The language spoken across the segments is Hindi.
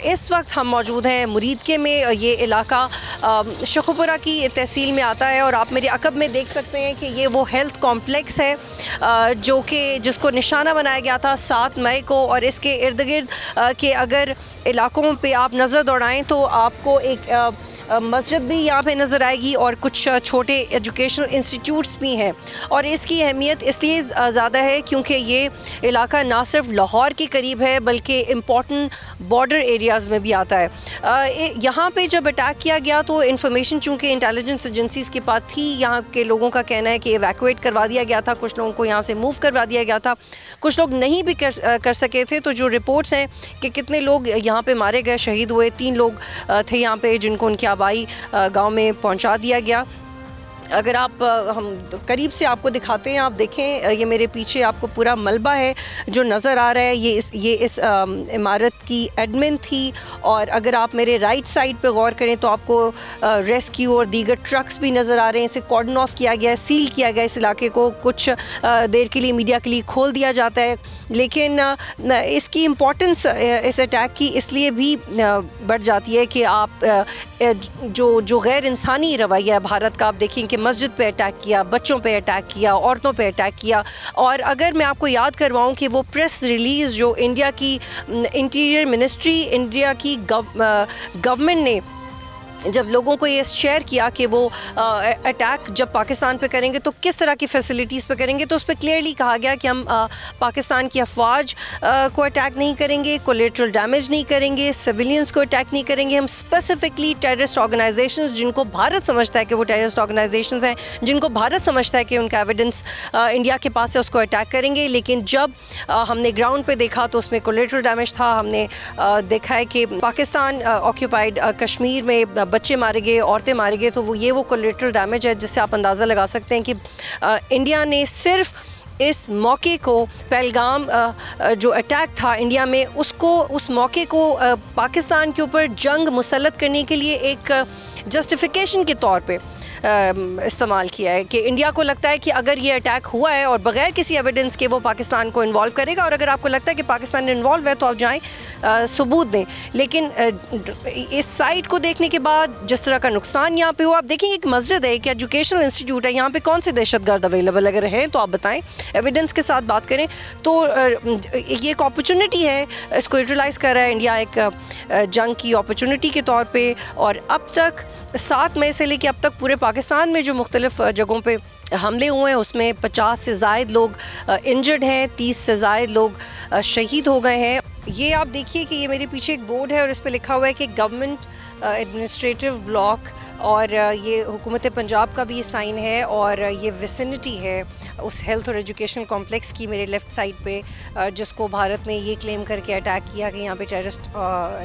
इस वक्त हम मौजूद हैं मुरीदके में। ये इलाका शखुपुरा की तहसील में आता है और आप मेरे अकब में देख सकते हैं कि ये वो हेल्थ कॉम्प्लेक्स है जो कि जिसको निशाना बनाया गया था 7 मई को। और इसके इर्द गिर्द के अगर इलाकों पे आप नज़र दौड़ाएं तो आपको एक मस्जिद भी यहाँ पे नज़र आएगी और कुछ छोटे एजुकेशनल इंस्टीट्यूट्स भी हैं। और इसकी अहमियत इसलिए ज़्यादा है क्योंकि ये इलाका ना सिर्फ लाहौर के करीब है बल्कि इम्पॉर्टेंट बॉर्डर एरियाज़ में भी आता है। यहाँ पे जब अटैक किया गया तो इंफॉर्मेशन चूँकि इंटेलिजेंस एजेंसीज़ के पास थी, यहाँ के लोगों का कहना है कि एवैक्यूएट करवा दिया गया था, कुछ लोगों को यहाँ से मूव करवा दिया गया था, कुछ लोग नहीं भी कर सके थे। तो जो रिपोर्ट्स हैं कि कितने लोग यहाँ पे मारे गए, शहीद हुए, 3 लोग थे यहाँ पे जिनको उनकी आबाई गांव में पहुंचा दिया गया। अगर आप हम करीब से आपको दिखाते हैं, आप देखें ये मेरे पीछे आपको पूरा मलबा है जो नज़र आ रहा है। ये इस इमारत की एडमिन थी। और अगर आप मेरे राइट साइड पे गौर करें तो आपको रेस्क्यू और दीगर ट्रक्स भी नज़र आ रहे हैं। इसे कॉर्डन ऑफ किया गया है, सील किया गया इस इलाके को, कुछ देर के लिए मीडिया के लिए खोल दिया जाता है। लेकिन इसकी इम्पोर्टेंस इस अटैक की इसलिए भी बढ़ जाती है कि आप जो गैर इंसानी रवैया है भारत का, आप देखें कि मस्जिद पे अटैक किया, बच्चों पे अटैक किया, औरतों पे अटैक किया। और अगर मैं आपको याद करवाऊं कि वो प्रेस रिलीज़ जो इंडिया की इंटीरियर मिनिस्ट्री, इंडिया की गवर्नमेंट ने जब लोगों को ये शेयर किया कि वो अटैक जब पाकिस्तान पे करेंगे तो किस तरह की फैसिलिटीज़ पे करेंगे, तो उस पर क्लियरली कहा गया कि हम पाकिस्तान की अफवाज को अटैक नहीं करेंगे, कोलेटरल डैमेज नहीं करेंगे, सिविलियंस को अटैक नहीं करेंगे। हम स्पेसिफिकली टेररिस्ट ऑर्गेनाइजेशंस जिनको भारत समझता है कि वो टेररिस्ट ऑर्गेनाइजेशंस हैं, जिनको भारत समझता है कि उनका एविडेंस इंडिया के पास है, उसको अटैक करेंगे। लेकिन जब हमने ग्राउंड पर देखा तो उसमें कोलेटरल डैमेज था। हमने देखा है कि पाकिस्तान ऑक्यूपाइड कश्मीर में बच्चे मारे गए, औरतें मारे गए, तो वो कोलेटरल डैमेज है जिससे आप अंदाज़ा लगा सकते हैं कि इंडिया ने सिर्फ इस मौके को, पहलगाम जो अटैक था इंडिया में, उस मौके को पाकिस्तान के ऊपर जंग मुसल्लत करने के लिए एक जस्टिफिकेशन के तौर पे इस्तेमाल किया है कि इंडिया को लगता है कि अगर ये अटैक हुआ है और बग़ैर किसी एविडेंस के वो पाकिस्तान को इन्वॉल्व करेगा, और अगर आपको लगता है कि पाकिस्तान इन्वॉल्व है तो आप जाएं सबूत दें। लेकिन इस साइट को देखने के बाद जिस तरह का नुकसान यहाँ पे हुआ, आप देखेंगे एक मस्जिद है, एक एजुकेशनल इंस्टीट्यूट है, यहाँ पे कौन से दहशतगर्द अवेलेबल अगर हैं तो आप बताएं, एविडेंस के साथ बात करें। तो ये एक अपॉर्चुनिटी है, इसको यूटिलाइज़ कर रहा है इंडिया एक जंग की अपॉर्चुनिटी के तौर पर। और अब तक 7 मई से लेकर अब तक पूरे पाकिस्तान में जो मुख्तलिफ जगहों पे हमले हुए हैं उसमें 50 से ज़ायद लोग इंजर्ड हैं, 30 से ज़ायद लोग शहीद हो गए हैं। ये आप देखिए कि ये मेरे पीछे एक बोर्ड है और इस पर लिखा हुआ है कि गवर्नमेंट एडमिनिस्ट्रेटिव ब्लॉक, और ये हुकूमत पंजाब का भी ये साइन है। और ये विसिनिटी है उस हेल्थ और एजुकेशनल कॉम्प्लेक्स की मेरे लेफ़्ट साइड पे, जिसको भारत ने ये क्लेम करके अटैक किया कि यहाँ पे टेररिस्ट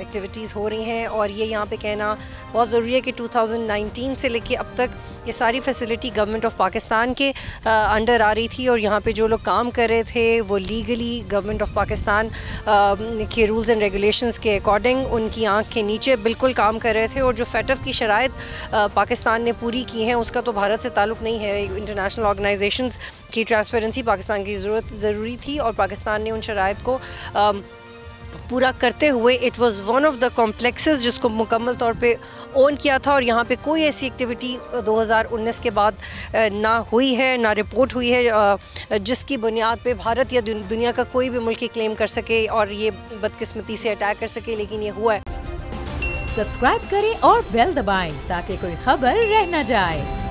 एक्टिविटीज़ हो रही हैं। और ये यहाँ पे कहना बहुत ज़रूरी है कि 2019 से लेके अब तक ये सारी फैसिलिटी गवर्नमेंट ऑफ पाकिस्तान के अंडर आ रही थी, और यहाँ पे जो लोग काम कर रहे थे वो लीगली गवर्नमेंट ऑफ पाकिस्तान के रूल्स एंड रेगुलेशंस के अकॉर्डिंग उनकी आँख के नीचे बिल्कुल काम कर रहे थे। और जो फेटफ की शराइत पाकिस्तान ने पूरी की हैं उसका तो भारत से ताल्लुक़ नहीं है। इंटरनेशनल ऑर्गेनाइजेशंस की ट्रांसपेरेंसी पाकिस्तान की ज़रूरी थी और पाकिस्तान ने उन शराइत को पूरा करते हुए it was one of the complexes जिसको मुकम्मल तौर पे ओन किया था। और यहाँ पे कोई ऐसी एक्टिविटी 2019 के बाद ना हुई है, ना रिपोर्ट हुई है जिसकी बुनियाद पे भारत या दुनिया का कोई भी मुल्क क्लेम कर सके और ये बदकिस्मती से अटैक कर सके, लेकिन ये हुआ है। सब्सक्राइब करें और बेल दबाएं ताकि कोई खबर रह न जाए।